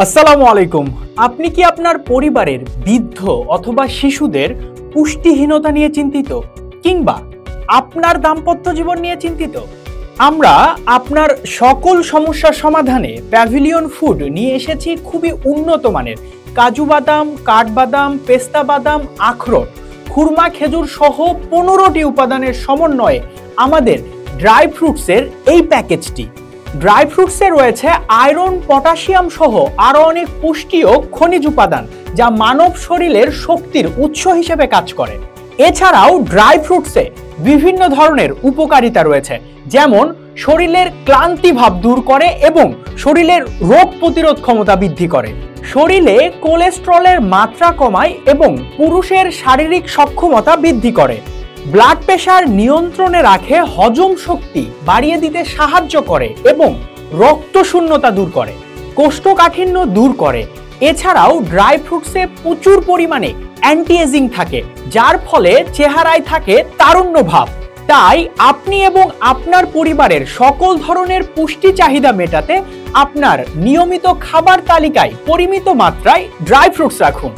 আসসালামু আলাইকুম। আপনি কি আপনার পরিবারের বৃদ্ধ অথবা শিশুদের পুষ্টিহীনতা নিয়ে চিন্তিত, কিংবা আপনার দাম্পত্য জীবন নিয়ে চিন্তিত? আমরা আপনার সকল সমস্যার সমাধানে প্যাভিলিয়ন ফুড নিয়ে এসেছি খুবই উন্নত মানের কাজু বাদাম, কাঠবাদাম, পেস্তা বাদাম, আখরোট, খুরমা খেজুর সহ 15টি উপাদানের সমন্বয়ে আমাদের ড্রাই ফ্রুটসের এই প্যাকেজটি। ড্রাই ফ্রুটসে রয়েছে আয়রন, পটাশিয়াম সহ আরো অনেক পুষ্টি ও খনিজ উপাদান, যা মানব শরীরের শক্তির উৎস হিসেবে কাজ করে। এছাড়াও ড্রাই ফ্রুটসে বিভিন্ন ধরনের উপকারিতা রয়েছে, যেমন শরীরের ক্লান্তি ভাব দূর করে এবং শরীরের রোগ প্রতিরোধ ক্ষমতা বৃদ্ধি করে, শরীরে কোলেস্টেরলের মাত্রা কমায় এবং পুরুষের শারীরিক সক্ষমতা বৃদ্ধি করে, ব্লাড প্রেশার নিয়ন্ত্রণে রাখে, হজম শক্তি বাড়িয়ে দিতে সাহায্য করে এবং রক্ত শূন্যতা দূর করে, কোষ্ঠকাঠিন্য দূর করে। এছাড়াও ড্রাই ফ্রুটসে প্রচুর পরিমাণে অ্যান্টি এজিং থাকে, যার ফলে চেহারায় থাকে তারুণ্য ভাব। তাই আপনি এবং আপনার পরিবারের সকল ধরনের পুষ্টি চাহিদা মেটাতে আপনার নিয়মিত খাবার তালিকায় পরিমিত মাত্রায় ড্রাই ফ্রুটস রাখুন।